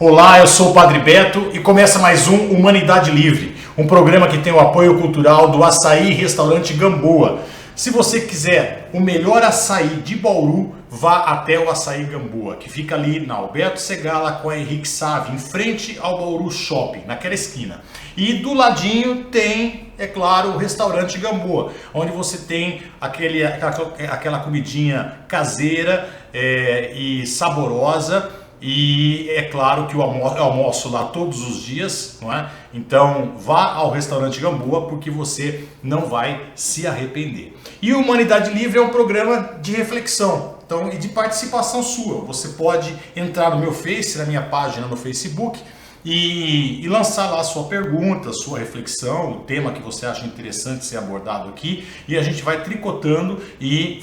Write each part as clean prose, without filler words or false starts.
Olá, eu sou o Padre Beto e começa mais um Humanidade Livre, um programa que tem o apoio cultural do Açaí Restaurante Gamboa. Se você quiser o melhor açaí de Bauru, vá até o Açaí Gamboa, que fica ali na Alberto Segala com a Henrique Save, em frente ao Bauru Shopping, naquela esquina. E do ladinho tem, é claro, o Restaurante Gamboa, onde você tem aquela comidinha caseira e saborosa. E é claro que eu almoço lá todos os dias, não é? Então vá ao Restaurante Gamboa porque você não vai se arrepender. E o Humanidade Livre é um programa de reflexão, então, e de participação sua. Você pode entrar no meu Face, na minha página no Facebook, e lançar lá a sua pergunta, a sua reflexão, o tema que você acha interessante ser abordado aqui, e a gente vai tricotando e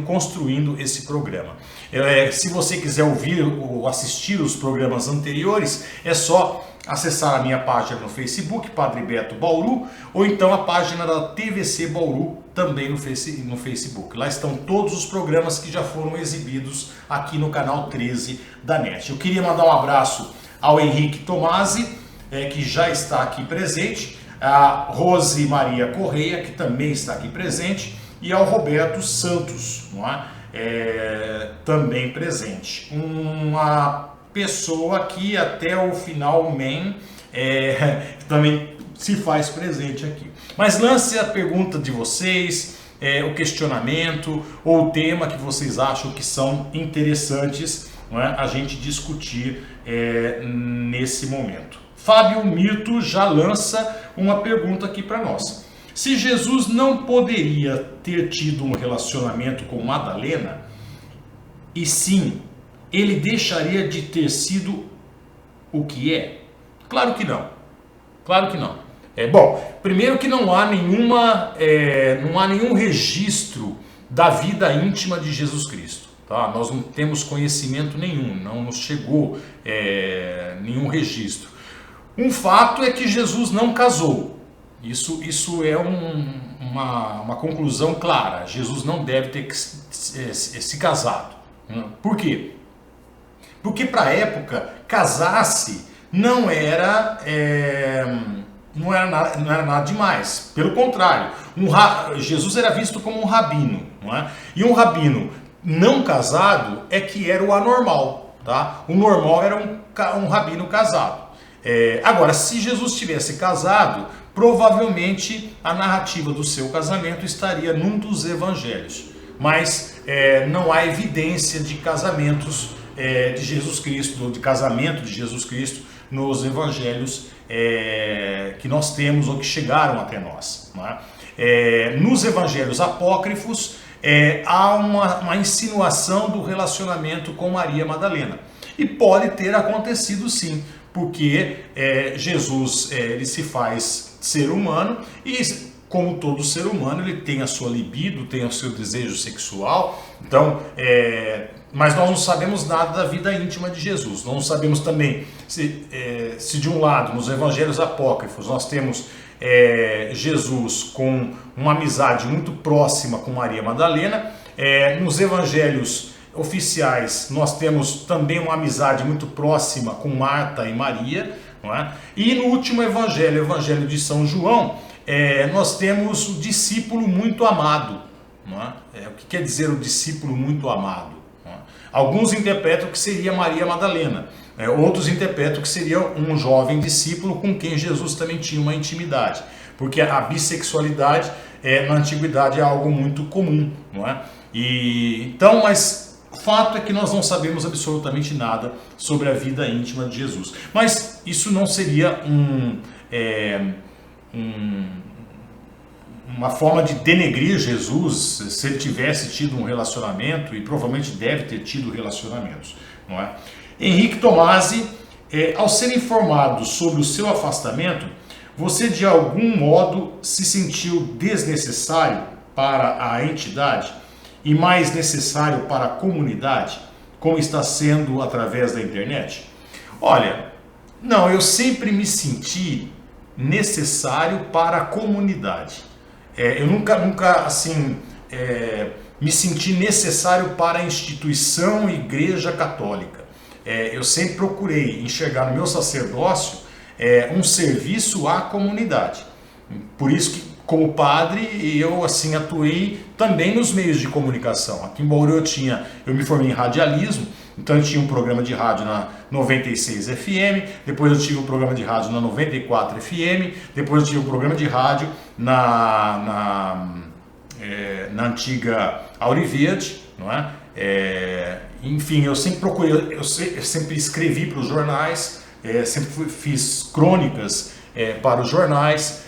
construindo esse programa. Se você quiser ouvir ou assistir os programas anteriores, é só acessar a minha página no Facebook, Padre Beto Bauru, ou então a página da TVC Bauru, também no Facebook. Lá estão todos os programas que já foram exibidos aqui no canal 13 da NET. Eu queria mandar um abraço ao Henrique Tomasi, que já está aqui presente, a Rose Maria Correia, que também está aqui presente, e ao Roberto Santos, não é? Também presente. Uma pessoa que até o final também se faz presente aqui. Mas lance a pergunta de vocês, o questionamento ou o tema que vocês acham que são interessantes, não é? A gente discutir nesse momento. Fábio Mito já lança uma pergunta aqui para nós. Se Jesus não poderia ter tido um relacionamento com Madalena, e sim, ele deixaria de ter sido o que é? Claro que não. Claro que não. Bom, primeiro que não há nenhum registro da vida íntima de Jesus Cristo. Tá? Nós não temos conhecimento nenhum, não nos chegou nenhum registro. Um fato é que Jesus não casou. Isso é uma conclusão clara. Jesus não deve ter se casado. Por quê? Porque para a época, casar-se não era nada demais. Pelo contrário, Jesus era visto como um rabino. Não é? E um rabino não casado é que era o anormal. Tá? O normal era um rabino casado. Agora, se Jesus tivesse casado, provavelmente a narrativa do seu casamento estaria num dos evangelhos. Mas não há evidência de casamentos de Jesus Cristo, ou de casamento de Jesus Cristo nos evangelhos que nós temos ou que chegaram até nós. Não é? Nos evangelhos apócrifos há uma insinuação do relacionamento com Maria Madalena. E pode ter acontecido sim, porque Jesus ele se faz ser humano e, como todo ser humano, ele tem a sua libido, tem o seu desejo sexual. Então, mas nós não sabemos nada da vida íntima de Jesus. Nós não sabemos também se de um lado, nos evangelhos apócrifos, nós temos Jesus com uma amizade muito próxima com Maria Madalena. Nos evangelhos oficiais, nós temos também uma amizade muito próxima com Marta e Maria. Não é? E no último evangelho, o evangelho de São João, nós temos o discípulo muito amado. Não é? O que quer dizer o discípulo muito amado? Não é? Alguns interpretam que seria Maria Madalena, outros interpretam que seria um jovem discípulo com quem Jesus também tinha uma intimidade, porque a bissexualidade na antiguidade é algo muito comum. Não é? Então, mas o fato é que nós não sabemos absolutamente nada sobre a vida íntima de Jesus. Mas isso não seria uma forma de denegrir Jesus se ele tivesse tido um relacionamento, e provavelmente deve ter tido relacionamentos. Não é? Henrique Tomasi, ao ser informado sobre o seu afastamento, você de algum modo se sentiu desnecessário para a entidade e mais necessário para a comunidade, como está sendo através da internet? Olha, não, eu sempre me senti necessário para a comunidade. Eu nunca assim, me senti necessário para a instituição Igreja Católica. eu sempre procurei enxergar no meu sacerdócio um serviço à comunidade. Por isso que, como padre, eu assim atuei também nos meios de comunicação. Aqui em Bauru eu me formei em radialismo, então eu tinha um programa de rádio na 96 FM, depois eu tive um programa de rádio na 94 FM, depois eu tive um programa de rádio na antiga Auriverde, não é? Enfim, eu sempre procurei, eu sempre escrevi para os jornais, sempre fiz crônicas para os jornais,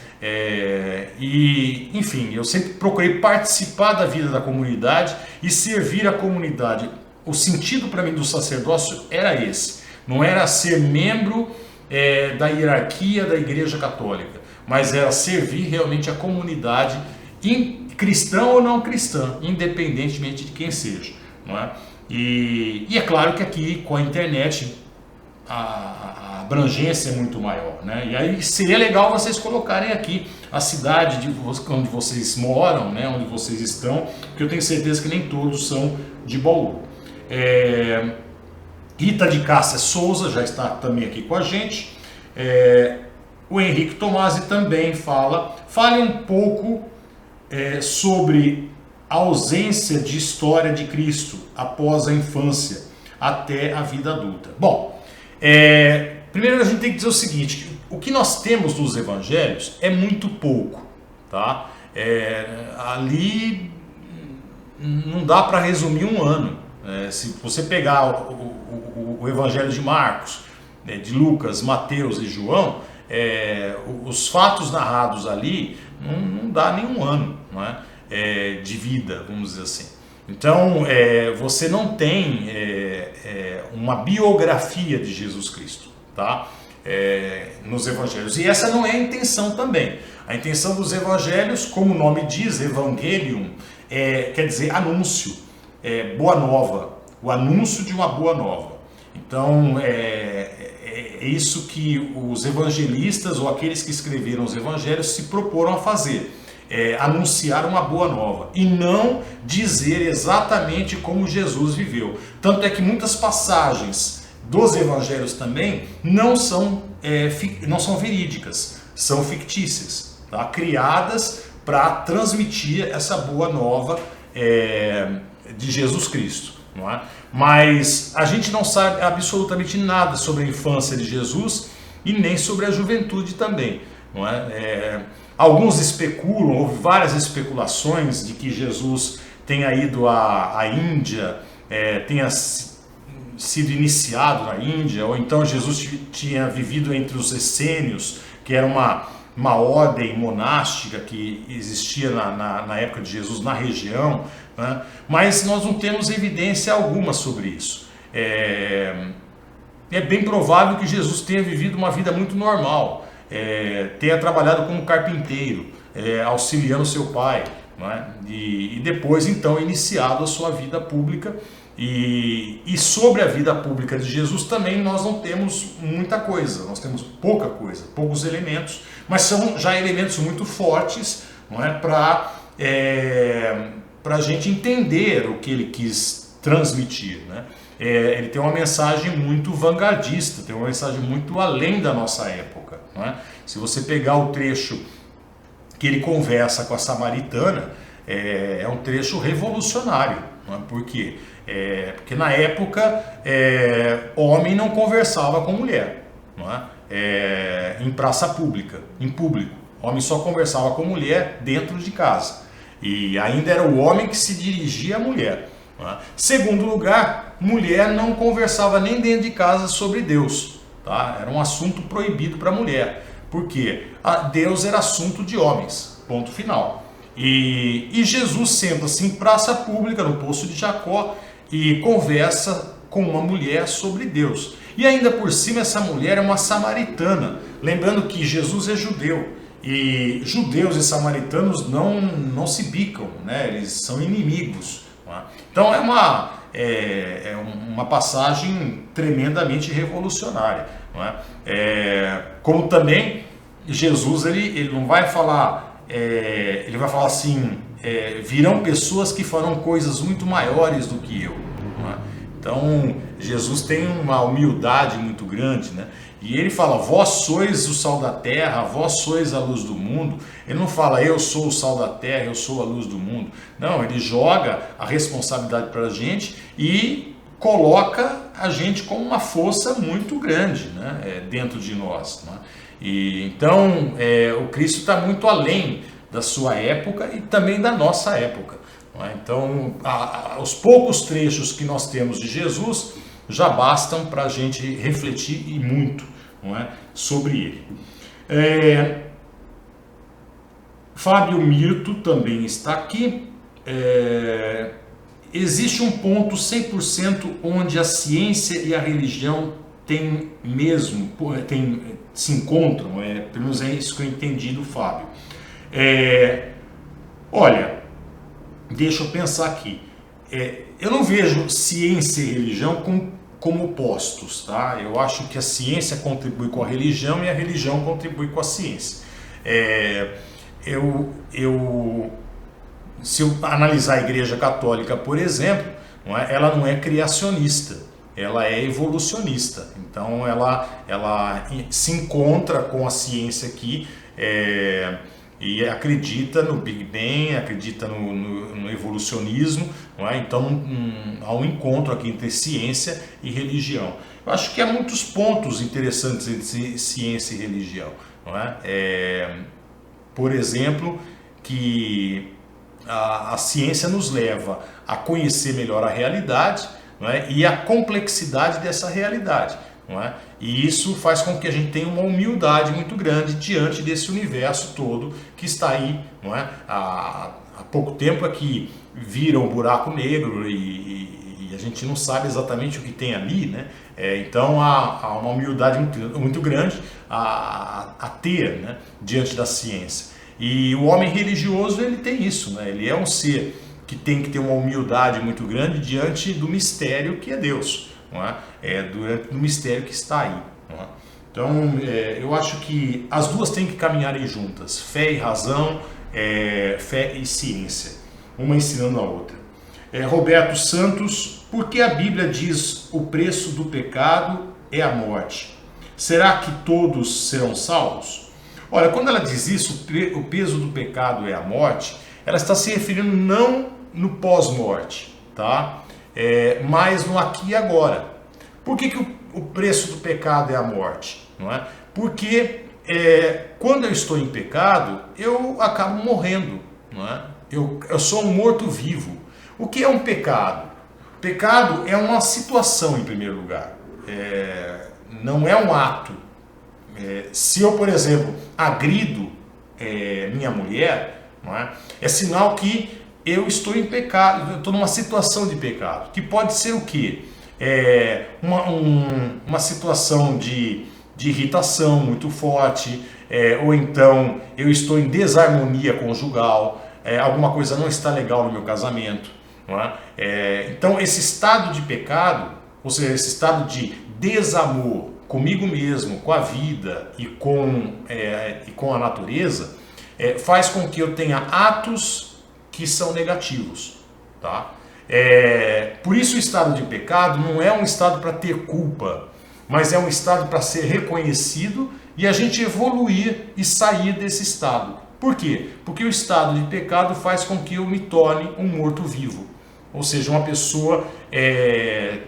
e enfim, eu sempre procurei participar da vida da comunidade e servir a comunidade. O sentido para mim do sacerdócio era esse, não era ser membro da hierarquia da Igreja Católica, mas era servir realmente a comunidade, cristã ou não cristã, independentemente de quem seja, não é? E é claro que aqui com a internet a abrangência é muito maior, né? E aí seria legal vocês colocarem aqui a cidade onde vocês moram, né? Onde vocês estão, porque eu tenho certeza que nem todos são de Bauru. Rita de Cássia Souza já está também aqui com a gente. O Henrique Tomasi também fale um pouco sobre a ausência de história de Cristo após a infância até a vida adulta. Bom, primeiro a gente tem que dizer o seguinte: o que nós temos nos evangelhos é muito pouco, tá? Ali não dá para resumir um ano. Se você pegar o evangelho de Marcos, de Lucas, Mateus e João, os fatos narrados ali não dá nem um ano, não é? De vida, vamos dizer assim. Então, você não tem uma biografia de Jesus Cristo, tá? Nos evangelhos. E essa não é a intenção também. A intenção dos evangelhos, como o nome diz, evangelium, quer dizer anúncio, boa nova, o anúncio de uma boa nova. Então, é isso que os evangelistas ou aqueles que escreveram os evangelhos se proporam a fazer. Anunciar uma boa nova e não dizer exatamente como Jesus viveu. Tanto é que muitas passagens dos evangelhos também não são verídicas, são fictícias, tá? Criadas para transmitir essa boa nova de Jesus Cristo, não é? Mas a gente não sabe absolutamente nada sobre a infância de Jesus e nem sobre a juventude também, não é? Alguns especulam, houve várias especulações de que Jesus tenha ido à Índia, tenha sido iniciado na Índia, ou então Jesus tinha vivido entre os essênios, que era uma ordem monástica que existia na época de Jesus na região, né? Mas nós não temos evidência alguma sobre isso. É bem provável que Jesus tenha vivido uma vida muito normal, tenha trabalhado como carpinteiro, auxiliando seu pai, não é? E depois então iniciado a sua vida pública. E sobre a vida pública de Jesus também nós não temos muita coisa, nós temos pouca coisa, poucos elementos, mas são já elementos muito fortes, não é? Para a gente entender o que ele quis transmitir, né? Ele tem uma mensagem muito vanguardista, tem uma mensagem muito além da nossa época, não é? Se você pegar o trecho que ele conversa com a samaritana, é um trecho revolucionário, não é? Por quê? Porque na época homem não conversava com mulher, não é? Em praça pública, em público. Homem só conversava com mulher dentro de casa. E ainda era o homem que se dirigia à mulher. Não é? Segundo lugar, mulher não conversava nem dentro de casa sobre Deus. Tá? Era um assunto proibido para a mulher. Por quê? Deus era assunto de homens. Ponto final. E Jesus senta-se em praça pública, no Poço de Jacó, e conversa com uma mulher sobre Deus. E ainda por cima essa mulher é uma samaritana. Lembrando que Jesus é judeu. E judeus e samaritanos não se bicam, né? Eles são inimigos. Não é? Então é uma passagem tremendamente revolucionária. Não é? Como também Jesus ele não vai falar, ele vai falar assim, virão pessoas que farão coisas muito maiores do que eu. Não é? Então, Jesus tem uma humildade muito grande, né? E ele fala, vós sois o sal da terra, vós sois a luz do mundo. Ele não fala, eu sou o sal da terra, eu sou a luz do mundo. Não, ele joga a responsabilidade para a gente e coloca a gente com uma força muito grande, né? Dentro de nós, né? E, então, o Cristo está muito além da sua época e também da nossa época. Então, os poucos trechos que nós temos de Jesus já bastam para a gente refletir e muito, não é, sobre ele. Fábio Mirto também está aqui. Existe um ponto 100% onde a ciência e a religião se encontram, pelo menos é isso que eu entendi do Fábio. Olha, deixa eu pensar aqui. Eu não vejo ciência e religião como opostos, tá? Eu acho que a ciência contribui com a religião e a religião contribui com a ciência. Se eu analisar a Igreja Católica, por exemplo, ela não é criacionista, ela é evolucionista. Então ela se encontra com a ciência aqui e acredita no Big Bang, acredita no evolucionismo, não é? Então há um encontro aqui entre ciência e religião. Eu acho que há muitos pontos interessantes entre ciência e religião, não é? Por exemplo, que a ciência nos leva a conhecer melhor a realidade, não é? E a complexidade dessa realidade. Não é? E isso faz com que a gente tenha uma humildade muito grande diante desse universo todo que está aí. Não é? Há pouco tempo aqui viram um buraco negro e a gente não sabe exatamente o que tem ali, né? Então há uma humildade muito grande a ter, né, diante da ciência. E o homem religioso, ele tem isso, né? Ele é um ser que tem que ter uma humildade muito grande diante do mistério que é Deus. Não é? Durante o mistério que está aí. Não é? Então, eu acho que as duas têm que caminharem juntas, fé e razão, fé e ciência, uma ensinando a outra. Roberto Santos, por que a Bíblia diz o preço do pecado é a morte? Será que todos serão salvos? Olha, quando ela diz isso, o peso do pecado é a morte, ela está se referindo não no pós-morte, tá? Mas no aqui e agora. Por que o preço do pecado é a morte? Não é? Porque quando eu estou em pecado, eu acabo morrendo. Não é? Eu sou um morto-vivo. O que é um pecado? Pecado é uma situação, em primeiro lugar. Não é um ato. Se eu, por exemplo, agrido minha mulher, não é sinal que eu estou em pecado, eu estou numa situação de pecado, que pode ser o quê? Uma situação de irritação muito forte, ou então eu estou em desarmonia conjugal, alguma coisa não está legal no meu casamento. Não é? Então esse estado de pecado, ou seja, esse estado de desamor comigo mesmo, com a vida e com a natureza, faz com que eu tenha atos que são negativos, tá? Por isso o estado de pecado não é um estado para ter culpa, mas é um estado para ser reconhecido e a gente evoluir e sair desse estado. Por quê? Porque o estado de pecado faz com que eu me torne um morto-vivo, ou seja, uma pessoa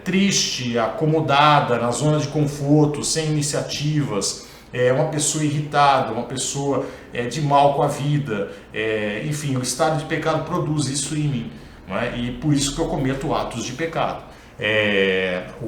triste, acomodada, na zona de conforto, sem iniciativas, uma pessoa irritada, uma pessoa de mal com a vida, enfim, o estado de pecado produz isso em mim, não é? E por isso que eu cometo atos de pecado,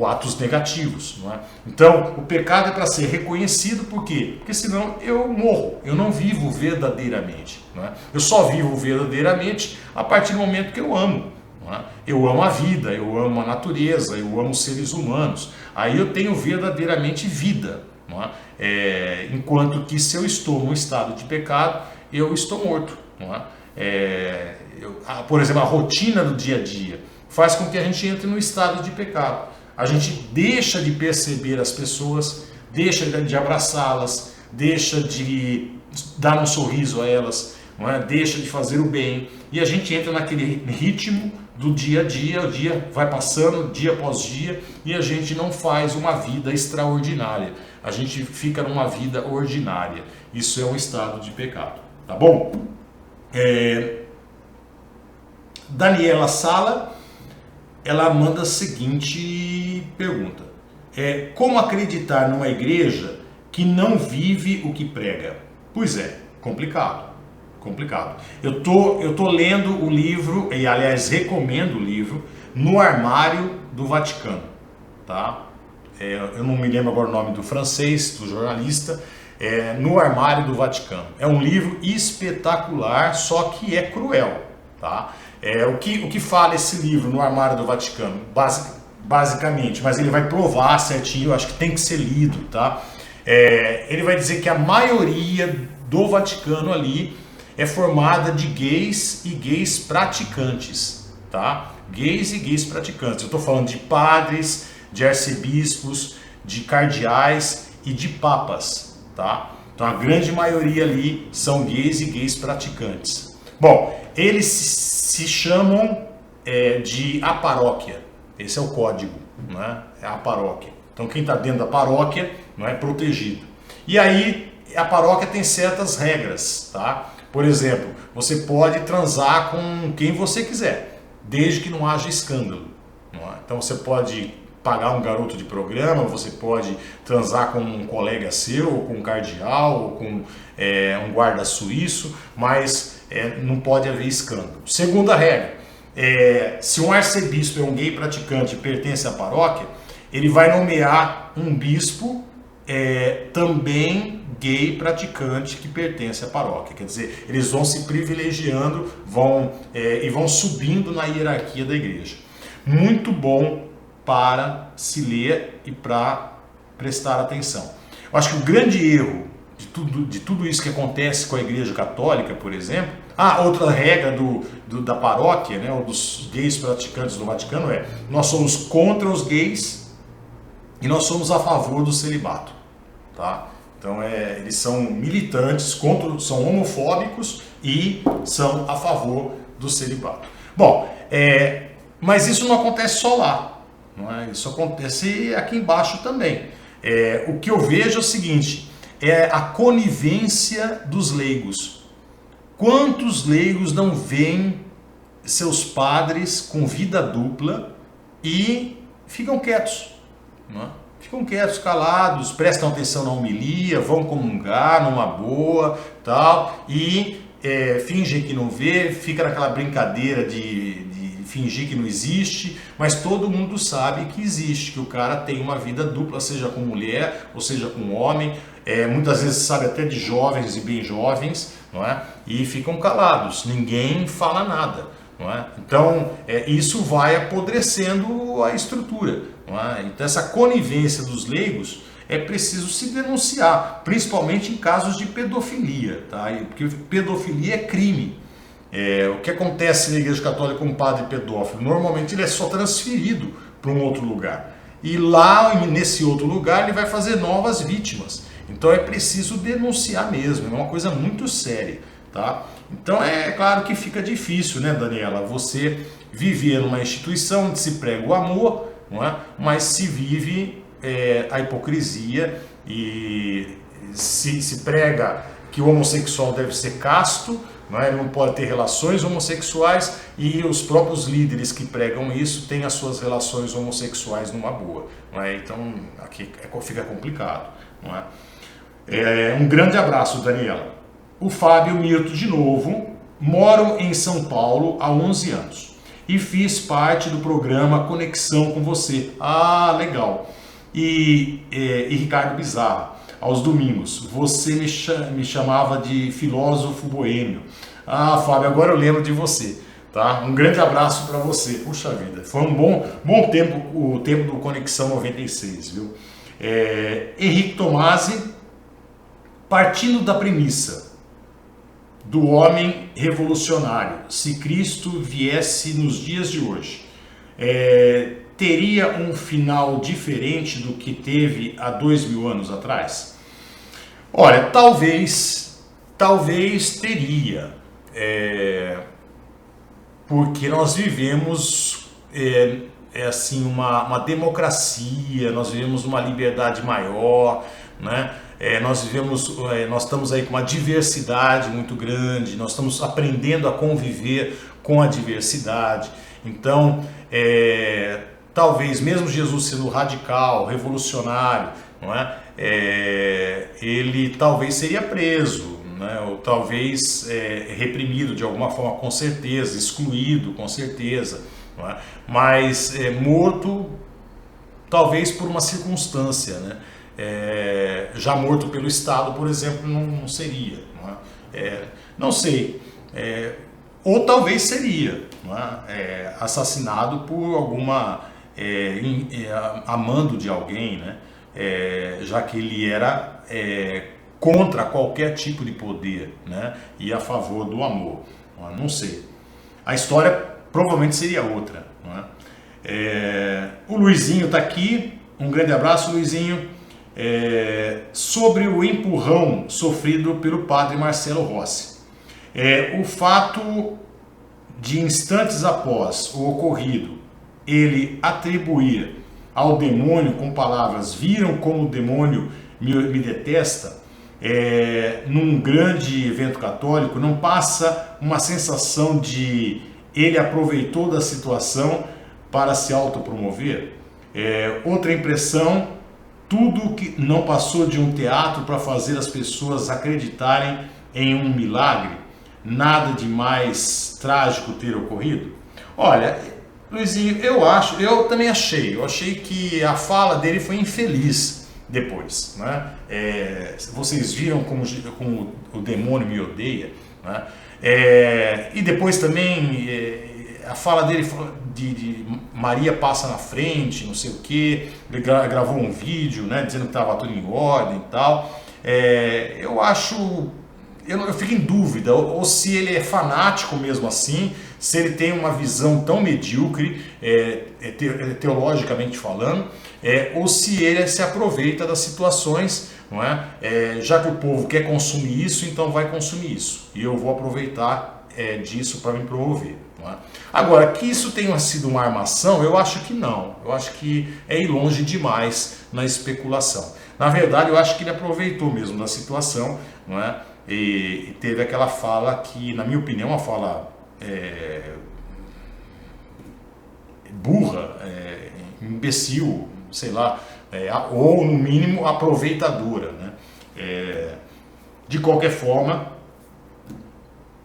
atos negativos, não é? Então, o pecado é para ser reconhecido, por quê? Porque senão eu morro, eu não vivo verdadeiramente, não é? Eu só vivo verdadeiramente a partir do momento que eu amo. Não é? Eu amo a vida, eu amo a natureza, eu amo os seres humanos, aí eu tenho verdadeiramente vida. Não é? Enquanto que se eu estou num estado de pecado, eu estou morto. Não é? Por exemplo, a rotina do dia a dia faz com que a gente entre no estado de pecado. A gente deixa de perceber as pessoas, deixa de abraçá-las, deixa de dar um sorriso a elas, não é? Deixa de fazer o bem, e a gente entra naquele ritmo do dia a dia, o dia vai passando, dia após dia, e a gente não faz uma vida extraordinária, a gente fica numa vida ordinária. Isso é um estado de pecado, tá bom? Daniela Sala, ela manda a seguinte pergunta: como acreditar numa igreja que não vive o que prega? Pois é, complicado. Eu tô lendo o livro, e aliás recomendo o livro, No Armário do Vaticano, tá? Eu não me lembro agora o nome do francês, do jornalista. No Armário do Vaticano. É um livro espetacular, só que é cruel, tá? O que fala esse livro, No Armário do Vaticano? Basicamente, mas ele vai provar certinho, eu acho que tem que ser lido, tá? Ele vai dizer que a maioria do Vaticano ali é formada de gays e gays praticantes, tá? Gays e gays praticantes. Eu estou falando de padres, de arcebispos, de cardeais e de papas, tá? Então a grande maioria ali são gays e gays praticantes. Bom, eles se chamam de a paróquia. Esse é o código, né? É a paróquia. Então quem está dentro da paróquia não é protegido. E aí a paróquia tem certas regras, tá? Por exemplo, você pode transar com quem você quiser, desde que não haja escândalo, não é? Então você pode pagar um garoto de programa, você pode transar com um colega seu, ou com um cardeal, ou com um guarda suíço, mas não pode haver escândalo. Segunda regra, se um arcebispo é um gay praticante e pertence à paróquia, ele vai nomear um bispo também gay praticante que pertence à paróquia. Quer dizer, eles vão se privilegiando, e vão subindo na hierarquia da igreja. Muito bom para se ler e para prestar atenção. Eu acho que o grande erro de tudo isso que acontece com a Igreja Católica, por exemplo, outra regra da paróquia, né, ou dos gays praticantes do Vaticano nós somos contra os gays e nós somos a favor do celibato, tá? Então eles são militantes, são homofóbicos e são a favor do celibato. Bom, mas isso não acontece só lá, não é? Isso acontece aqui embaixo também. O que eu vejo é o seguinte, a conivência dos leigos. Quantos leigos não veem seus padres com vida dupla e ficam quietos, não é? Ficam quietos, calados, prestam atenção na homilia, vão comungar numa boa, tal, e fingem que não vê, fica naquela brincadeira de fingir que não existe, mas todo mundo sabe que existe, que o cara tem uma vida dupla, seja com mulher ou seja com homem, muitas vezes sabe até de jovens e bem jovens, não é? E ficam calados, ninguém fala nada, não é? Então isso vai apodrecendo a estrutura, não é? Então essa conivência dos leigos é preciso se denunciar, principalmente em casos de pedofilia, tá? Porque pedofilia é crime. O que acontece na Igreja Católica com um padre pedófilo? Normalmente ele é só transferido para um outro lugar. E lá, nesse outro lugar, ele vai fazer novas vítimas. Então é preciso denunciar mesmo, é uma coisa muito séria, tá? Então é claro que fica difícil, né, Daniela? Você viver numa instituição onde se prega o amor, não é? Mas se vive a hipocrisia e se prega que o homossexual deve ser casto, não é? Ele não pode ter relações homossexuais, e os próprios líderes que pregam isso têm as suas relações homossexuais numa boa, não é? Então aqui fica complicado, não é? Um grande abraço, Daniela. O Fábio Mirto de novo. Moro em São Paulo há 11 anos e fiz parte do programa Conexão com Você. Legal. E Ricardo Bizarra, aos domingos. Você me chamava de filósofo boêmio. Fábio, agora eu lembro de você, tá? Um grande abraço para você. Puxa vida, foi um bom tempo, o tempo do Conexão 96, viu? Henrique Tomasi, partindo da premissa do homem revolucionário, se Cristo viesse nos dias de hoje, teria um final diferente do que teve há 2000 anos atrás? Olha, talvez teria, porque nós vivemos assim uma democracia, nós vivemos uma liberdade maior, né? Nós estamos aí com uma diversidade muito grande, nós estamos aprendendo a conviver com a diversidade. Então, talvez mesmo Jesus sendo radical, revolucionário, não é? Ele talvez seria preso, né? Ou talvez reprimido de alguma forma, com certeza, excluído, com certeza, não é? Mas morto talvez por uma circunstância, né? Já morto pelo Estado, por exemplo, não seria, não é? Não sei, ou talvez seria, não é? Assassinado por alguma amando de alguém, né? Já que ele era contra qualquer tipo de poder, né? E a favor do amor, não sei. A história provavelmente seria outra, não é? O Luizinho está aqui, um grande abraço, Luizinho. Sobre o empurrão sofrido pelo padre Marcelo Rossi. O fato de instantes após o ocorrido, ele atribuir ao demônio com palavras, viram como o demônio me detesta, num grande evento católico, não passa uma sensação de ele aproveitou da situação para se autopromover? Outra impressão, tudo que não passou de um teatro para fazer as pessoas acreditarem em um milagre? Nada de mais trágico ter ocorrido? Olha, Luizinho, eu também achei que a fala dele foi infeliz depois, né? Vocês viram como o demônio me odeia, né? E depois também a fala dele de Maria passa na frente, não sei o que, ele gravou um vídeo, né, dizendo que estava tudo em ordem e tal. Eu fico em dúvida, ou se ele é fanático mesmo assim, se ele tem uma visão tão medíocre, teologicamente falando, ou se ele se aproveita das situações, não é? Já que o povo quer consumir isso, então vai consumir isso, e eu vou aproveitar disso para me promover. Não é? Agora, que isso tenha sido uma armação, eu acho que não, eu acho que é ir longe demais na especulação. Na verdade, eu acho que ele aproveitou mesmo da situação, não é? E teve aquela fala que, na minha opinião, uma fala burra, imbecil, sei lá, ou no mínimo aproveitadora, né? De qualquer forma,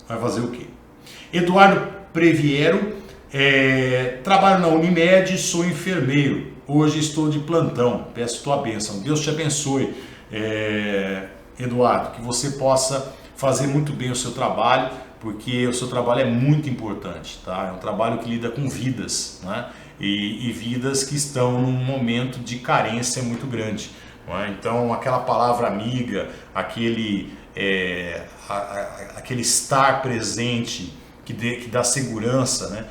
vai fazer o quê? Eduardo Previero, trabalho na Unimed, sou enfermeiro, hoje estou de plantão, peço tua bênção, Deus te abençoe, Eduardo, que você possa fazer muito bem o seu trabalho, porque o seu trabalho é muito importante, tá? É um trabalho que lida com vidas, né? E vidas que estão num momento de carência muito grande, não é? Então, aquela palavra amiga, aquele estar presente que dá segurança, né?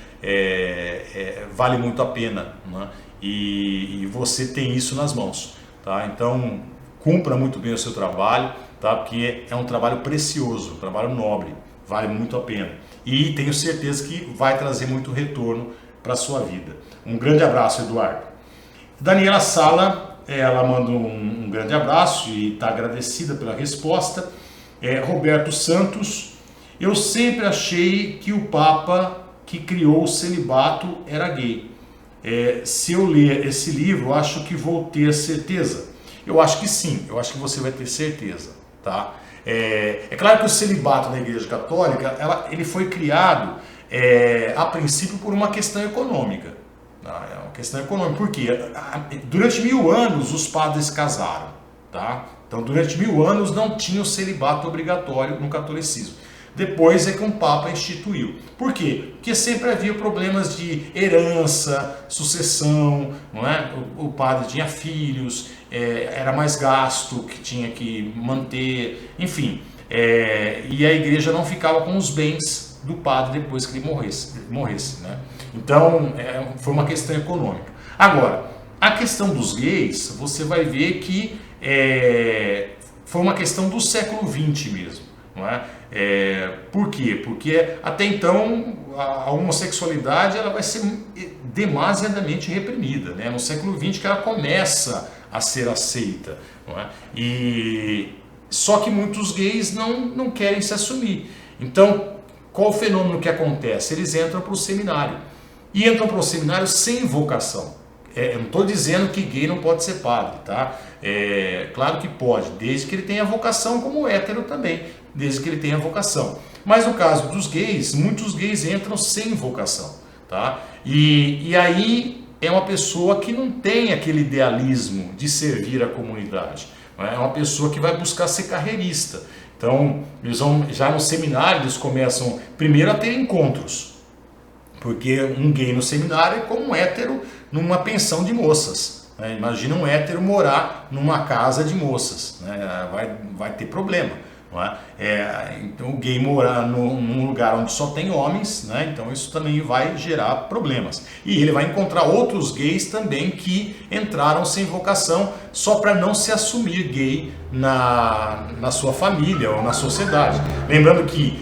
Vale muito a pena, né? E você tem isso nas mãos, tá? Então, cumpra muito bem o seu trabalho, tá? Porque é um trabalho precioso, um trabalho nobre, vale muito a pena. E tenho certeza que vai trazer muito retorno para a sua vida. Um grande abraço, Eduardo. Daniela Sala, ela manda um grande abraço e está agradecida pela resposta. Roberto Santos, eu sempre achei que o Papa que criou o celibato era gay. Se eu ler esse livro, acho que vou ter certeza. Eu acho que sim, eu acho que você vai ter certeza, tá? É claro que o celibato na Igreja Católica, ele foi criado a princípio por uma questão econômica. Tá? É uma questão econômica, porque durante 1000 anos os padres casaram, tá? Então durante 1000 anos não tinha o celibato obrigatório no catolicismo. Depois é que um Papa instituiu. Por quê? Porque sempre havia problemas de herança, sucessão, não é? O padre tinha filhos, era mais gasto que tinha que manter, enfim. E a igreja não ficava com os bens do padre depois que ele morresse, né? Então, foi uma questão econômica. Agora, a questão dos gays, você vai ver que foi uma questão do século XX mesmo. não é? Por quê? Porque até então a homossexualidade ela vai ser demasiadamente reprimida, né? No século XX que ela começa a ser aceita, não é? Só que muitos gays não querem se assumir. Então, qual o fenômeno que acontece? Eles entram para o seminário. E entram para o seminário sem vocação. Eu não estou dizendo que gay não pode ser padre, tá? Claro que pode, desde que ele tenha vocação, como hétero também, desde que ele tenha vocação. Mas no caso dos gays, muitos gays entram sem vocação, tá? E aí é uma pessoa que não tem aquele idealismo de servir a comunidade. É uma pessoa que vai buscar ser carreirista. Então, eles vão, já no seminário, eles começam primeiro a ter encontros. Porque um gay no seminário é como um hétero numa pensão de moças, né? Imagina um hétero morar numa casa de moças, né? Vai ter problema, não é? Então o gay morar num lugar onde só tem homens, né? Então isso também vai gerar problemas. E ele vai encontrar outros gays também que entraram sem vocação só para não se assumir gay na sua família ou na sociedade. Lembrando que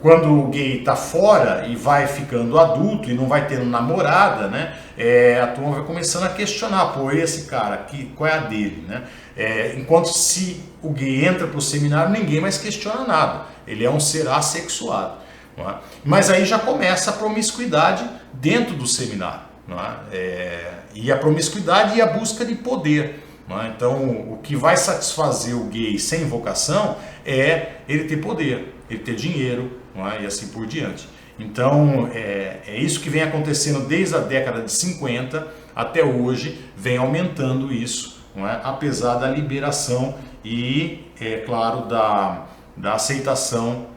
quando o gay está fora e vai ficando adulto e não vai tendo namorada, né, a turma vai começando a questionar, pô, esse cara, qual é a dele, né? Enquanto se o gay entra para o seminário, ninguém mais questiona nada, ele é um ser assexuado, não é? Mas aí já começa a promiscuidade dentro do seminário, não é? E a promiscuidade e a busca de poder. Então, o que vai satisfazer o gay sem vocação é ele ter poder, ele ter dinheiro, não é? E assim por diante. Então, é isso que vem acontecendo desde a década de 50 até hoje, vem aumentando isso, não é? Apesar da liberação e, claro, da aceitação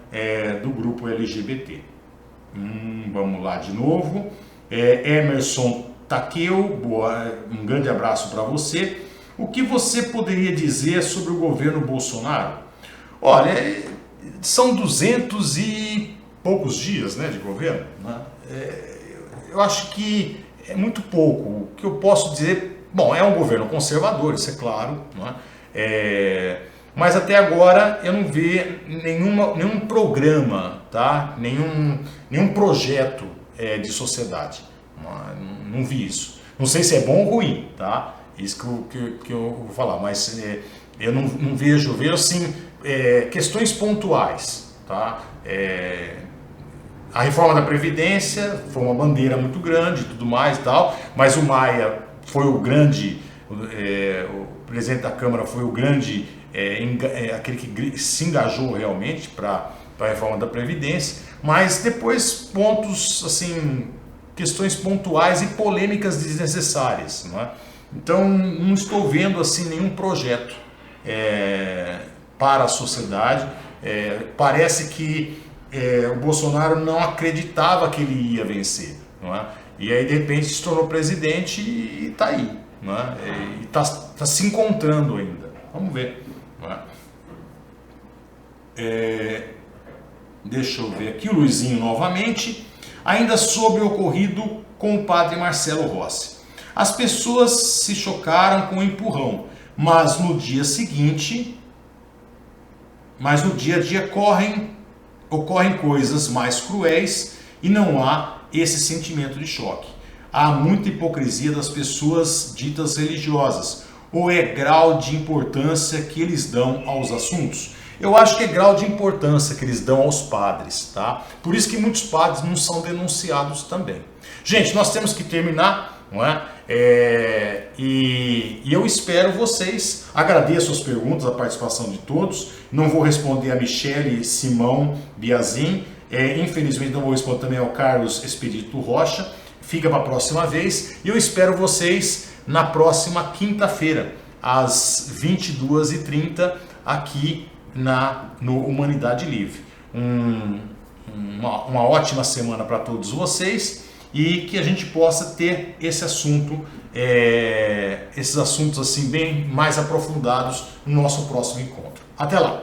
do grupo LGBT. Vamos lá de novo. Emerson Takeu, um grande abraço para você. O que você poderia dizer sobre o governo Bolsonaro? Olha, são 200 e poucos dias, né, de governo, né? Eu acho que é muito pouco. O que eu posso dizer, bom, é um governo conservador, isso é claro, não é? Mas até agora eu não vi nenhum programa, tá? Nenhum projeto de sociedade. Não vi isso. Não sei se é bom ou ruim, tá? Isso que eu vou falar, mas eu não vejo, eu vejo assim, questões pontuais, tá? A reforma da Previdência foi uma bandeira muito grande e tudo mais e tal, mas o Maia foi o grande, o presidente da Câmara foi o grande, aquele que se engajou realmente para a reforma da Previdência, mas depois pontos, assim, questões pontuais e polêmicas desnecessárias, não é? Então, não estou vendo assim nenhum projeto para a sociedade. Parece que o Bolsonaro não acreditava que ele ia vencer, não é? E aí, de repente, se tornou presidente e está aí, não é? E está se encontrando ainda. Vamos ver, não é? Deixa eu ver aqui o Luizinho novamente. Ainda sobre o ocorrido com o padre Marcelo Rossi. As pessoas se chocaram com o empurrão, mas no dia a dia ocorrem coisas mais cruéis e não há esse sentimento de choque. Há muita hipocrisia das pessoas ditas religiosas, ou é grau de importância que eles dão aos assuntos? Eu acho que é grau de importância que eles dão aos padres, tá? Por isso que muitos padres não são denunciados também. Gente, nós temos que terminar, não é? E eu espero vocês, agradeço as perguntas, a participação de todos. Não vou responder a Michele Simão Biazin, infelizmente não vou responder também ao Carlos Expedito Rocha. Fica para a próxima vez e eu espero vocês na próxima quinta-feira, às 22h30, aqui no Humanidade Livre. Uma ótima semana para todos vocês. E que a gente possa ter esse assunto, esses assuntos assim bem mais aprofundados no nosso próximo encontro. Até lá!